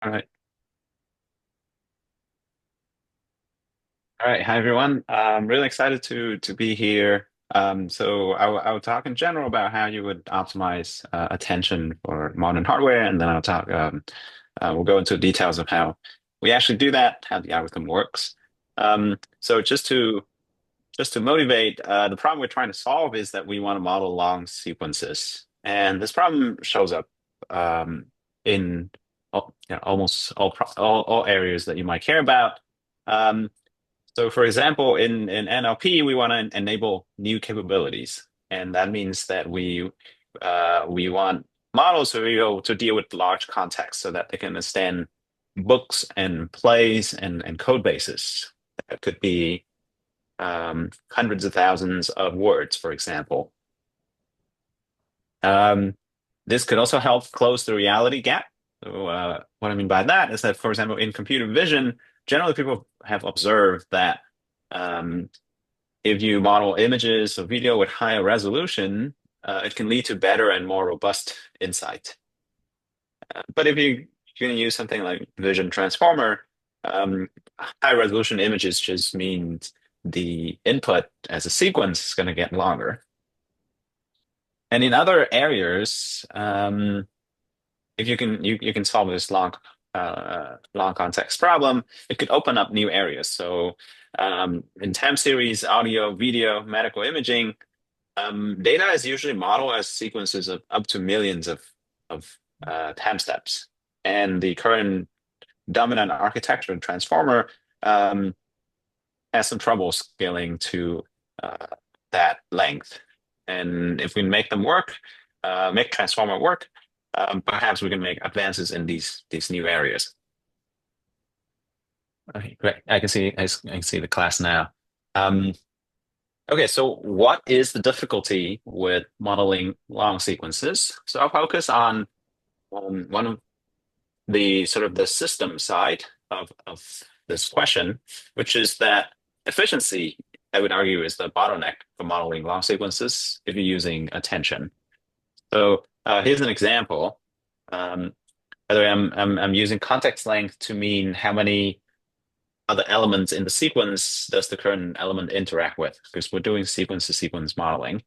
All right. All right. Hi, everyone. I'm really excited to be here. So I'll talk in general about how you would optimize attention for modern hardware, and then we'll go into details of how we actually do that, how the algorithm works. So just to motivate, the problem we're trying to solve is that we want to model long sequences, and this problem shows up in almost all areas that you might care about. Um, so for example, in NLP, we want to enable new capabilities. And that means that we want models to be able to deal with large contexts so that they can understand books and plays and code bases. That could be hundreds of thousands of words, for example. Um, this could also help close the reality gap. So what I mean by that is that, for example, in computer vision, generally people have observed that um, if you model images or video with higher resolution, it can lead to better and more robust insight. But if you're going to use something like Vision Transformer, um, high resolution images just means the input as a sequence is going to get longer. And in other areas, if you can solve this long context problem, it could open up new areas. So in time series, audio, video, medical imaging, data is usually modeled as sequences of up to millions of time steps. And the current dominant architecture and transformer um, has some trouble scaling to uh, that length. And if we make them work, make transformer work, perhaps we can make advances in these new areas. Okay, great. I can see the class now. Um, okay, so what is the difficulty with modeling long sequences? So I'll focus on one of the sort of the system side of this question, which is that efficiency, I would argue, is the bottleneck for modeling long sequences if you're using attention. So here's an example. Um, by the way, I'm using context length to mean how many other elements in the sequence does the current element interact with, because we're doing sequence to sequence modeling.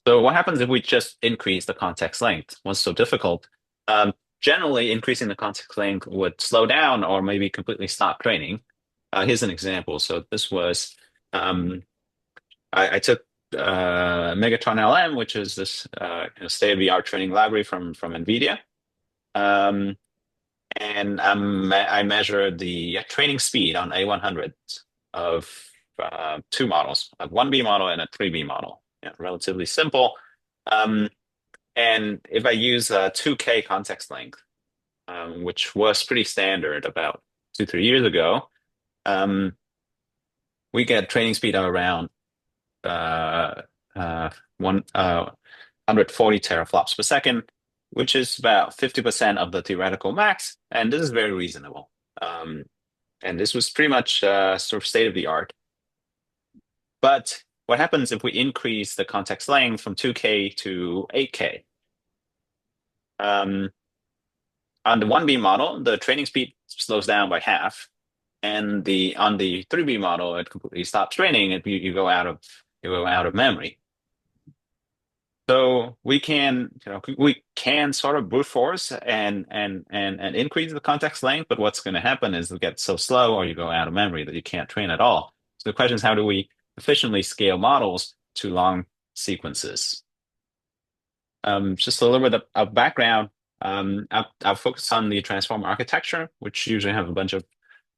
So what happens if we just increase the context length? What's so difficult? Um, Generally, increasing the context length would slow down or maybe completely stop training. Here's an example. So this was um, I took Megatron LM, which is this state-of-the-art training library from NVIDIA. Um, and I measured the training speed on A100 of two models, a 1B model and a 3B model. Yeah, relatively simple. Um, and if I use 2K context length, which was pretty standard about 2, 3 years ago, um, we get training speed of around uh, one 140 teraflops per second, which is about 50% of the theoretical max, and this is very reasonable. Um, and this was pretty much sort of state of the art. But what happens if we increase the context length from 2K to 8K? Um, on the 1B model, the training speed slows down by half, and the on the 3B model, it completely stops training, and you go out of memory. So we can sort of brute force and increase the context length, but what's going to happen is it gets so slow or you go out of memory that you can't train at all. So the question is, how do we efficiently scale models to long sequences? Just a little bit of background. I'll focus on the transformer architecture, which usually have a bunch of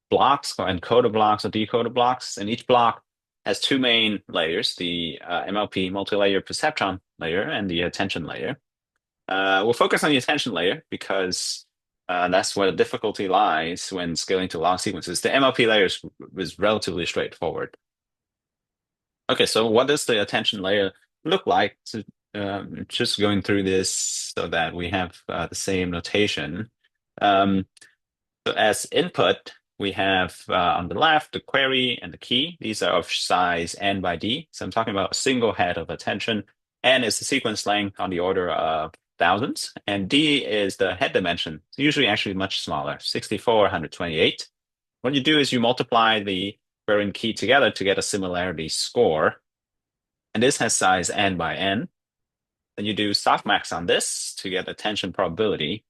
blocks, encoder blocks or decoder blocks, and each block has two main layers, the MLP, multi-layer perceptron layer, and the attention layer. We'll focus on the attention layer because that's where the difficulty lies when scaling to long sequences. The MLP layer is relatively straightforward. Okay, so what does the attention layer look like? So, just going through this so that we have the same notation. Um, so as input, we have on the left the query and the key. These are of size n by d. So I'm talking about a single head of attention, and it's the sequence length on the order of thousands, and D is the head dimension. It's usually actually much smaller, 64, 128. What you do is you multiply the varying key together to get a similarity score, and this has size n by n. Then you do softmax on this to get attention probability.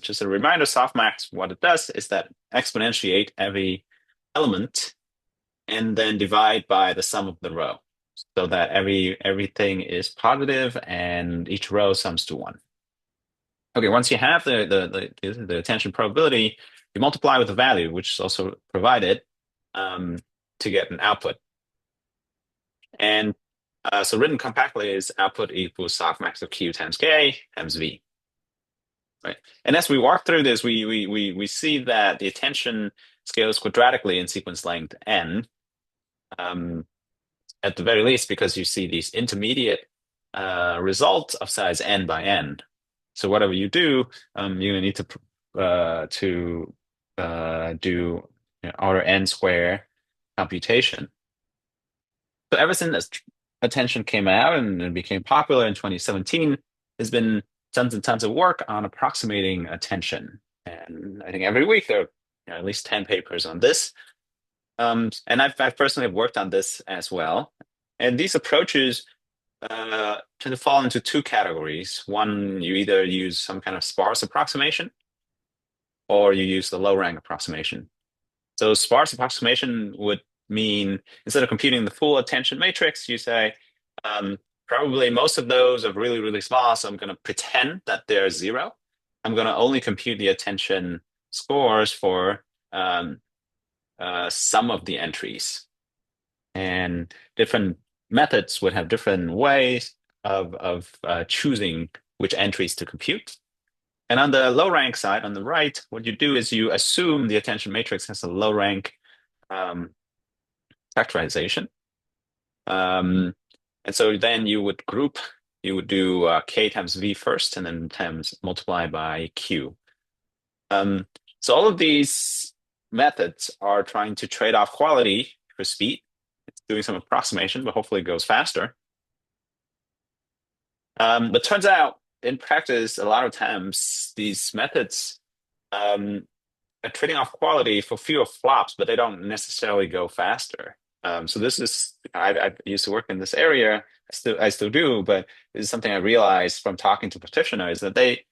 Just a reminder, softmax, what it does is that exponentiate every element and then divide by the sum of the row so that everything is positive and each row sums to one. Okay, once you have the attention probability, you multiply with the value, which is also provided to get an output. And so written compactly is output equals softmax of Q times K times V. Right. And as we walk through this, we see that the attention scales quadratically in sequence length n, at the very least, because you see these intermediate results of size n by n. So whatever you do, you need to do order n square computation. So ever since attention came out and it became popular in 2017, there's been tons and tons of work on approximating attention. And I think every week there are at least 10 papers on this. And I've personally worked on this as well. And these approaches tend to fall into two categories. One, you either use some kind of sparse approximation or you use the low rank approximation. So sparse approximation would mean instead of computing the full attention matrix, you say, probably most of those are really, really small, so I'm going to pretend that they're zero. I'm going to only compute the attention scores for some of the entries. And different methods would have different ways of choosing which entries to compute. And on the low rank side, on the right, what you do is you assume the attention matrix has a low rank factorization. And so then you would do K times V first and then times multiply by Q. So all of these methods are trying to trade off quality for speed. It's doing some approximation, but hopefully it goes faster. But turns out in practice, a lot of times these methods are trading off quality for fewer flops, but they don't necessarily go faster. So this is, I used to work in this area. I still do, but this is something I realized from talking to practitioners that they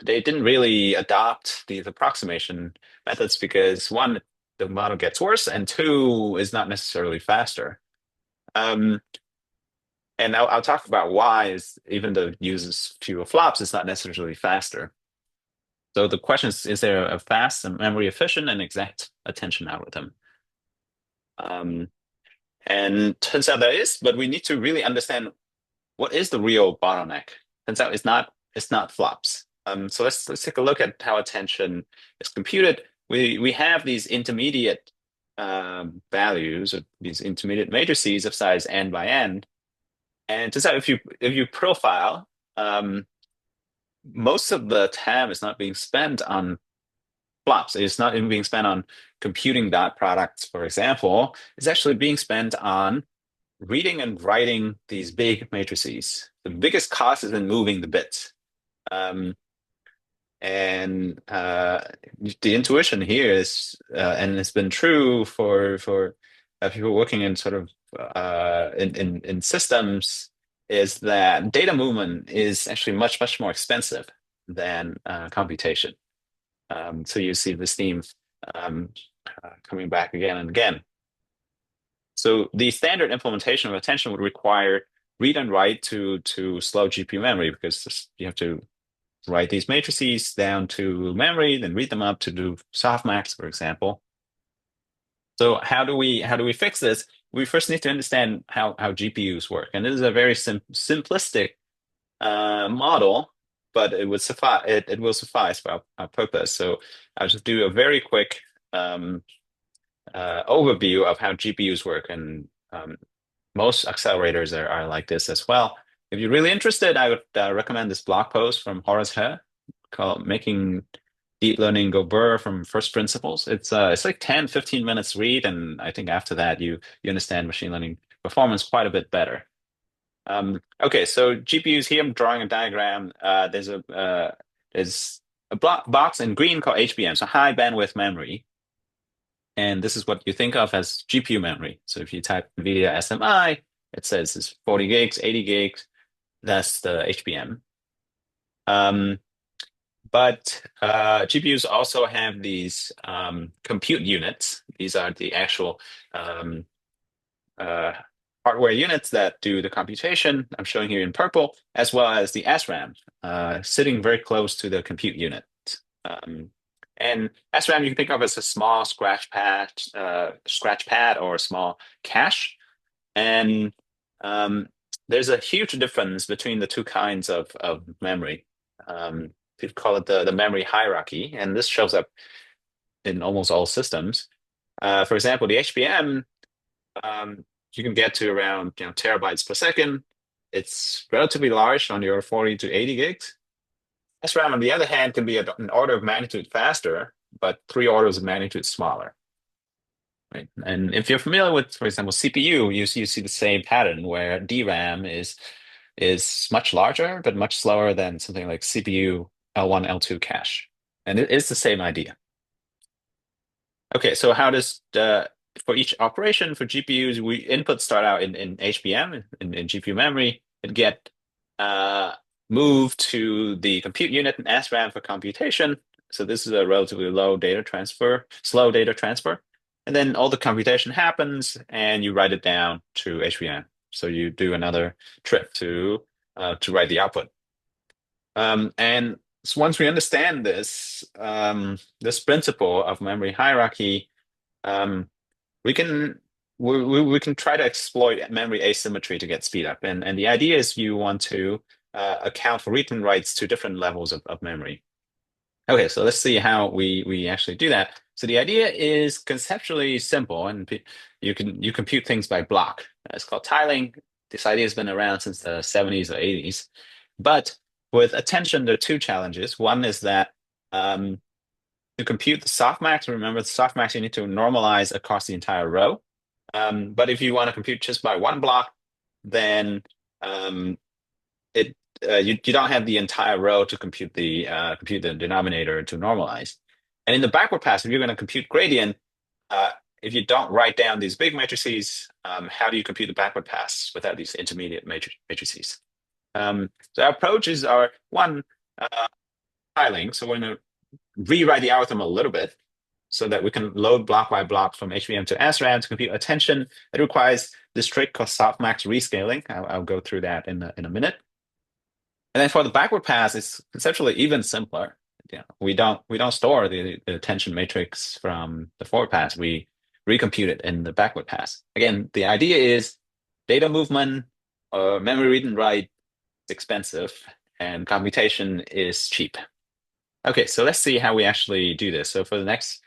didn't really adopt these approximation methods because one, the model gets worse, and two, is not necessarily faster. And I'll talk about why is even though it uses fewer flops, it's not necessarily faster. So the question is there a fast and memory efficient and exact attention algorithm? And turns out there is, but we need to really understand what is the real bottleneck. Turns out it's not flops. So let's take a look at how attention is computed. We have these intermediate values of these intermediate matrices of size n by n, and turns out if you profile, most of the time is not being spent on flops. It's not even being spent on computing dot products, for example. It's actually being spent on reading and writing these big matrices. The biggest cost is in moving the bits. And the intuition here is, and it's been true for people working in sort of in systems, is that data movement is actually much more expensive than computation. So you see this theme coming back again and again. So the standard implementation of attention would require read and write to slow GPU memory because you have to write these matrices down to memory, then read them up to do softmax, for example. So how do we fix this? We first need to understand how GPUs work, and this is a very simplistic model, but it would suffice. It will suffice for our purpose. So I'll just do a very quick overview of how GPUs work, and most accelerators are like this as well. If you're really interested, I would recommend this blog post from Horace He called "Making Deep Learning Go Burr from First Principles." It's like 10, 15 minutes read, and I think after that you understand machine learning performance quite a bit better. Okay, so GPUs here, I'm drawing a diagram. There's a block box in green called HBM, so high bandwidth memory. And this is what you think of as GPU memory. So if you type NVIDIA SMI, it says it's 40 gigs, 80 gigs. That's the HBM. Um, but GPUs also have these compute units. These are the actual um, uh, hardware units that do the computation. I'm showing here in purple, as well as the SRAM, sitting very close to the compute unit. Um, and SRAM you can think of as a small scratch pad or a small cache. And um, there's a huge difference between the two kinds of memory. We call it the memory hierarchy, and this shows up in almost all systems. For example, the HBM, um, you can get to around terabytes per second. It's relatively large on your 40 to 80 gigs. SRAM, on the other hand, can be an order of magnitude faster, but three orders of magnitude smaller. Right. And if you're familiar with, for example, CPU, you see the same pattern where DRAM is much larger but much slower than something like CPU L1, L2 cache. And it is the same idea. Okay, so how does the for each operation for GPUs, we inputs start out in HBM in GPU memory and get uh, moved to the compute unit in SRAM for computation. So this is a relatively slow data transfer. And then all the computation happens and you write it down to HBM. So you do another trip to write the output. And so once we understand this principle of memory hierarchy, um, we can we can try to exploit memory asymmetry to get speed up. And the idea is you want to account for read and writes to different levels of memory. Okay, so let's see how we actually do that. So the idea is conceptually simple, and you compute things by block. It's called tiling. This idea has been around since the 70s or 80s. But with attention, there are two challenges. One is that to compute the softmax, remember the softmax you need to normalize across the entire row. But if you want to compute just by one block, then um, it you don't have the entire row to compute the denominator to normalize. And in the backward pass, if you're going to compute gradient, uh, if you don't write down these big matrices, how do you compute the backward pass without these intermediate matrices? So our approaches are one, tiling. So we're going to rewrite the algorithm a little bit so that we can load block by block from HBM to SRAM to compute attention. It requires this trick called softmax rescaling. I'll go through that in a minute. And then for the backward pass, it's conceptually even simpler. We don't store the attention matrix from the forward pass. We recompute it in the backward pass. Again, the idea is data movement or memory read and write is expensive and computation is cheap. Okay, so let's see how we actually do this. So for the next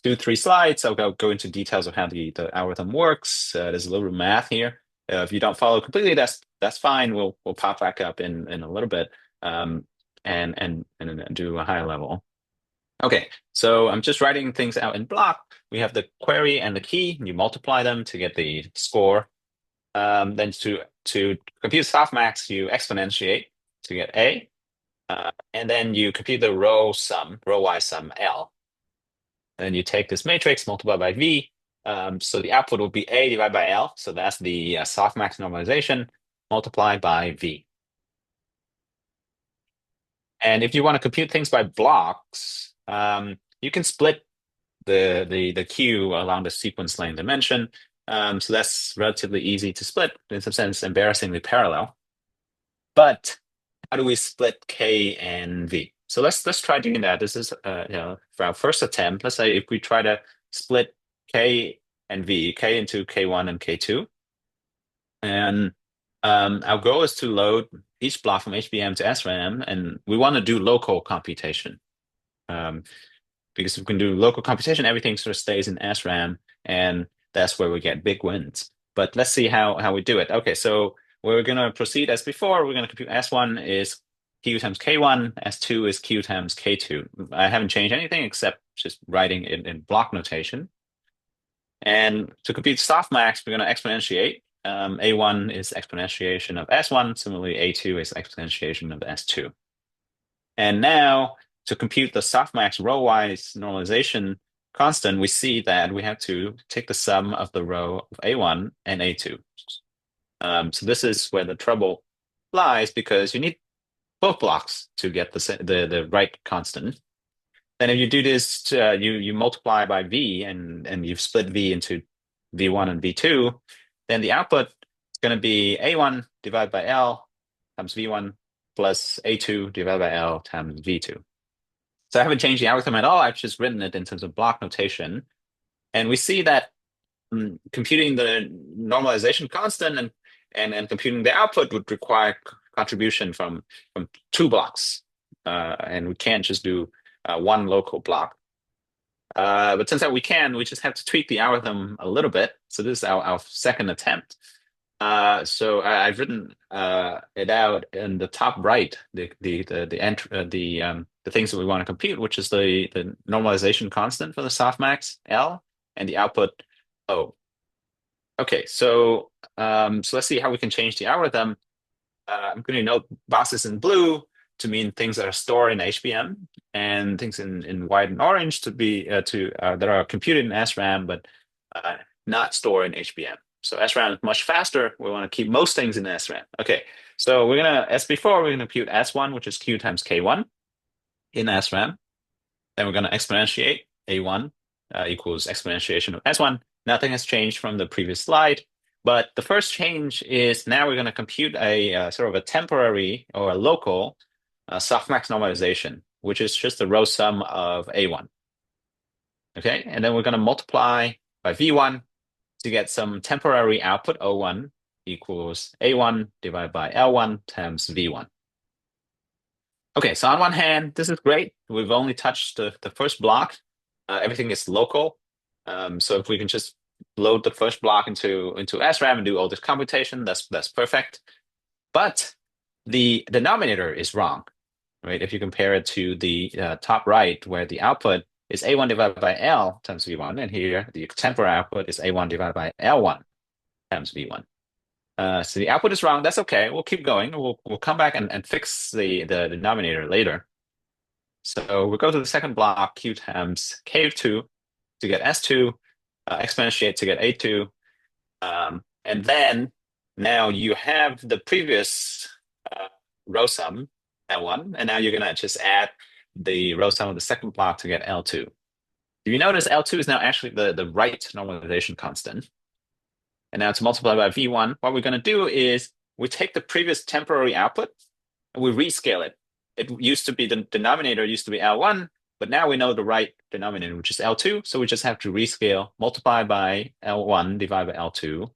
two, three slides, I'll go into details of how the algorithm works. There's a little math here. If you don't follow completely, that's fine. We'll pop back up in a little bit and do a higher level. Okay, so I'm just writing things out in block. We have the query and the key. You multiply them to get the score. Then to compute softmax, you exponentiate to get A. And then you compute the row-wise sum L. And you take this matrix, multiply by V. So the output will be A divided by L. So that's the softmax normalization multiplied by V. And if you want to compute things by blocks, you can split the queue along the sequence length dimension. So that's relatively easy to split, in some sense, embarrassingly parallel. But how do we split K and V? So let's try doing that. This is for our first attempt. Let's say if we try to split K and V, K into K1 and K2, and our goal is to load each block from HBM to SRAM, and we want to do local computation. Because if we can do local computation, everything sort of stays in SRAM, and that's where we get big wins. But let's see how we do it. Okay, so we're going to proceed as before. We're going to compute S1 is Q times K1, S2 is Q times K2. I haven't changed anything except just writing it in block notation. And to compute softmax, we're going to exponentiate. A1 is exponentiation of S1. Similarly, A2 is exponentiation of S2. And now to compute the softmax row-wise normalization constant, we see that we have to take the sum of the row of A1 and A2. So this is where the trouble lies because you need both blocks to get the right constant. And if you do this, you multiply by V and you've split V into V1 and V2, then the output is going to be A1 divided by L times V1 plus A2 divided by L times V2. So I haven't changed the algorithm at all. I've just written it in terms of block notation. And we see that computing the normalization constant and computing the output would require contribution from two blocks. And we can't just do one local block. But since that we can, we just have to tweak the algorithm a little bit. So this is our second attempt. So I've written it out in the top right, the things that we want to compute, which is the normalization constant for the softmax L and the output O. Okay, so let's see how we can change the algorithm. I'm going to note boxes in blue to mean things that are stored in HBM, and things in white and orange to be that are computed in SRAM but not stored in HBM. So SRAM is much faster. We want to keep most things in SRAM. Okay, so we're gonna, as before, we're gonna compute S1, which is Q times K1 in SRAM. Then we're gonna exponentiate A1 equals exponentiation of S1. Nothing has changed from the previous slide. But the first change is now we're going to compute a sort of a temporary or a local softmax normalization, which is just the row sum of A1. Okay, and then we're going to multiply by V1 to get some temporary output O1 equals A1 divided by L1 times V1. Okay, so on one hand, this is great. We've only touched the first block. Everything is local. So if we can just load the first block into SRAM and do all this computation, that's perfect. But the denominator is wrong, right? If you compare it to the top right, where the output is A1 divided by L times V1, and here the temporary output is A1 divided by L1 times V1. So the output is wrong. That's okay. We'll keep going. We'll come back and fix the denominator later. So we'll go to the second block, Q times K2 to get S2, exponentiate to get A2. And then now you have the previous row sum, L1, and now you're going to just add the row sum of the second block to get L2. If you notice, L2 is now actually the right normalization constant. And now to multiply by V1, what we're going to do is we take the previous temporary output and we rescale it. It used to be, the denominator used to be L1, but now we know the right denominator, which is L2. So we just have to rescale, multiply by L1 divided by L2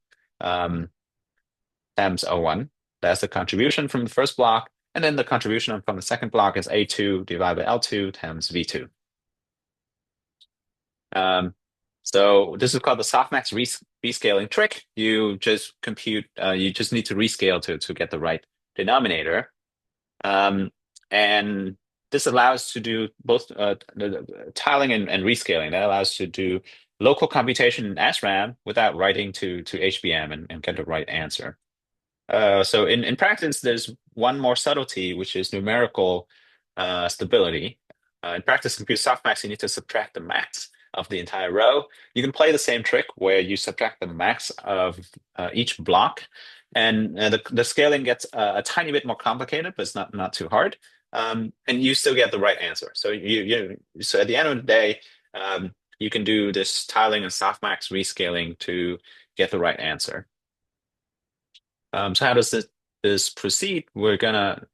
times O1. That's the contribution from the first block. And then the contribution from the second block is A2 divided by L2 times V2. So this is called the softmax rescaling trick. You just compute, you just need to rescale to get the right denominator. And this allows to do both the tiling and rescaling. That allows to do local computation in SRAM without writing to HBM and get the right answer. So in practice, there's one more subtlety, which is numerical stability. In practice, compute softmax, you need to subtract the max of the entire row. You can play the same trick where you subtract the max of each block, and the scaling gets a tiny bit more complicated, but it's not too hard. And you still get the right answer. So so at the end of the day, you can do this tiling and softmax rescaling to get the right answer. So how does this proceed? We're gonna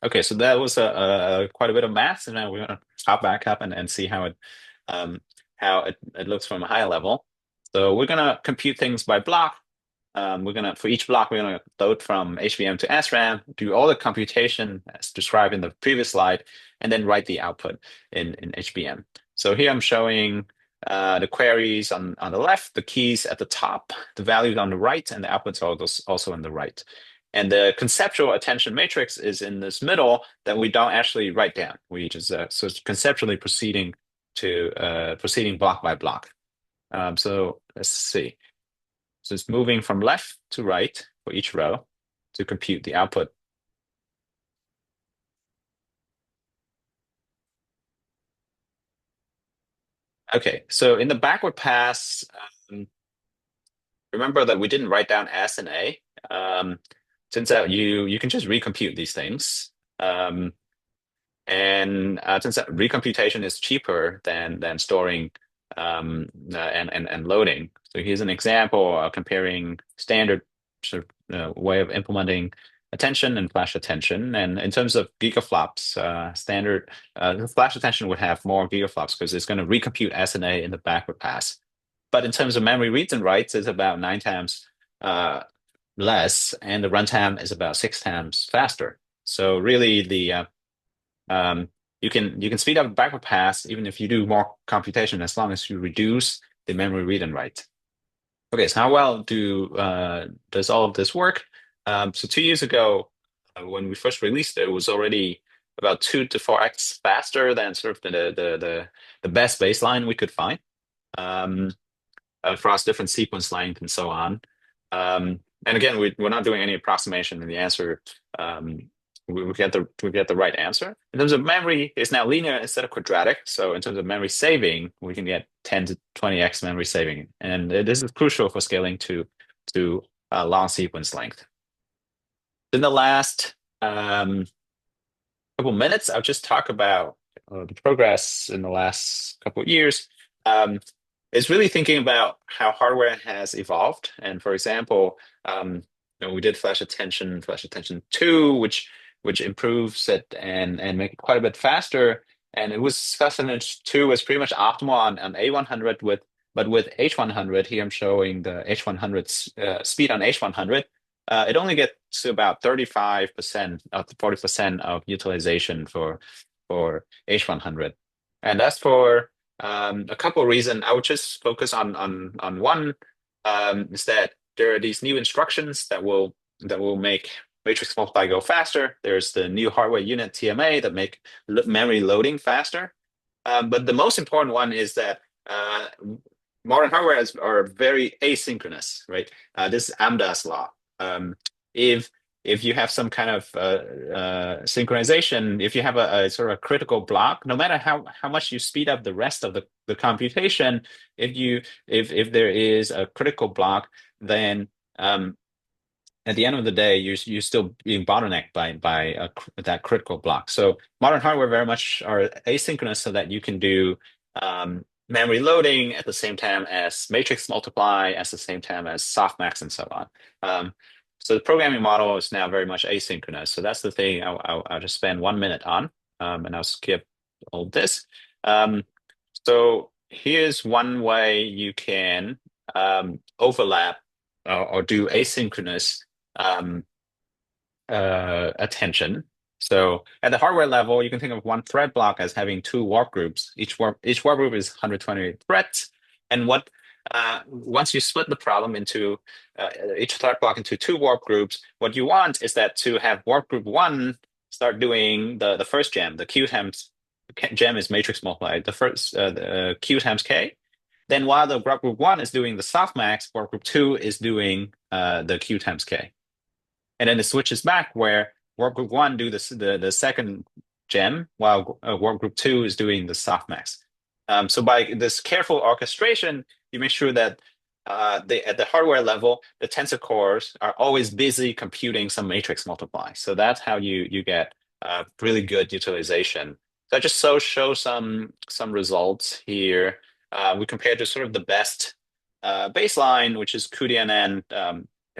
okay. So that was quite a bit of math, and now we're gonna hop back up and see how it looks from a high level. So we're gonna compute things by block. For each block, we're gonna load from HBM to SRAM, do all the computation as described in the previous slide, and then write the output in HBM. So here I'm showing the queries on the left, the keys at the top, the values on the right, and the outputs are also on the right. And the conceptual attention matrix is in this middle that we don't actually write down. We just so it's conceptually proceeding block by block. So let's see. So it's moving from left to right for each row to compute the output. Okay, so in the backward pass, um, remember that we didn't write down S and A. Um, Turns out you can just recompute these things. Um, and turns out recomputation is cheaper than storing and loading. So here's an example comparing standard sort of way of implementing attention and flash attention. And in terms of gigaflops, standard flash attention would have more gigaflops because it's going to recompute S and A in the backward pass. But in terms of memory reads and writes, it's about 9 times uh, less, and the runtime is about 6 times faster. So really, the um, you can speed up backward pass even if you do more computation as long as you reduce the memory read and write. Okay, so how well does all of this work? So 2 years ago, when we first released it, it was already about 2 to 4x faster than sort of the best baseline we could find. Um, Across different sequence length and so on. And again, we're not doing any approximation in the answer. Um, we get the right answer. In terms of memory, it's now linear instead of quadratic. So in terms of memory saving, we can get 10 to 20x memory saving, and this is crucial for scaling to long sequence length. In the last couple minutes, I'll just talk about the progress in the last couple of years. Um, it's really thinking about how hardware has evolved. And for example, we did Flash Attention 2, which improves it and make it quite a bit faster. And it was Flash Attention 2 was pretty much optimal on A100 but with H100, here I'm showing the H100 speed on H100. It only gets to about 35% of the 40% of utilization for H100. And that's for a couple of reasons. I would just focus on one, is that there are these new instructions that will make matrix multiply go faster. There's the new hardware unit TMA that make memory loading faster. But the most important one is that modern hardware are very asynchronous, right? This is Amdahl's law. Um, if if you have some kind of synchronization, if you have a sort of a critical block, no matter how much you speed up the rest of the computation, if there is a critical block, then at the end of the day, you're still being bottlenecked by that critical block. So modern hardware very much are asynchronous, so that you can do memory loading at the same time as matrix multiply, at the same time as softmax, and so on. So the programming model is now very much asynchronous. So that's the thing I'll just spend 1 minute on, and I'll skip all this. Um, so here's one way you can overlap or do asynchronous um, attention. So at the hardware level, you can think of one thread block as having two warp groups. Each warp group is 128 threads. And once you split the problem into each thread block into two warp groups, what you want is that to have warp group one start doing the first gem. The Q times gem is matrix multiply. The first the Q times K. Then while the warp group one is doing the softmax, warp group two is doing the Q times K. And then it switches back where work group one do the second gem, while work group two is doing the softmax. So by this careful orchestration, you make sure that at the hardware level, the tensor cores are always busy computing some matrix multiply. So that's how you get really good utilization. So I just show some results here. We compared to sort of the best baseline, which is cuDNN,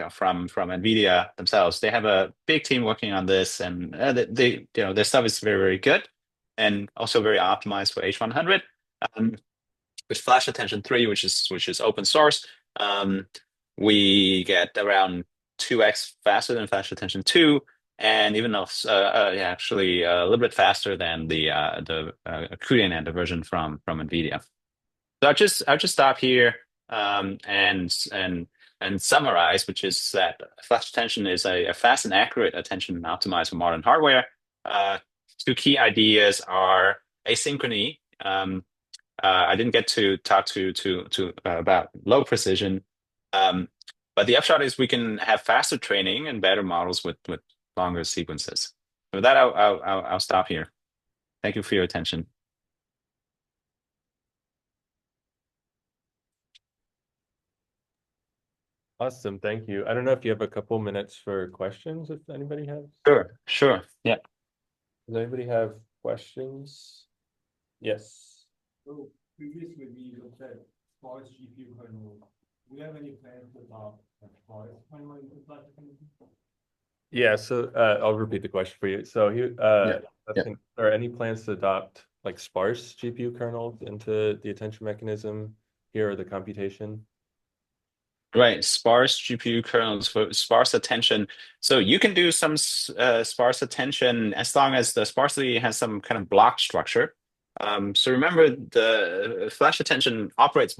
from NVIDIA themselves. They have a big team working on this, and their stuff is very, very good and also very optimized for H100. With Flash Attention 3, which is open source, we get around 2x faster than Flash Attention 2, and even though yeah, actually a little bit faster than the cuDNN, the version from NVIDIA. So I'll just stop here and summarize, which is that flash attention is a fast and accurate attention optimized for modern hardware. Two key ideas are asynchrony. I didn't get to talk to about low precision. But the upshot is we can have faster training and better models with longer sequences. So with that, I'll stop here. Thank you for your attention. Awesome, thank you. I don't know if you have a couple minutes for questions, if anybody has. Sure, sure. Yeah. Does anybody have questions? Yes. So previously we looked at sparse GPU kernel. Do you have any plans to adopt a sparse kernel in flash attention? Yeah, so I'll repeat the question for you. So he Yeah. Yeah. are any plans to adopt like sparse GPU kernels into the attention mechanism here or the computation? Right, sparse GPU kernels for sparse attention. So you can do some sparse attention as long as the sparsity has some kind of block structure. So remember, the flash attention operates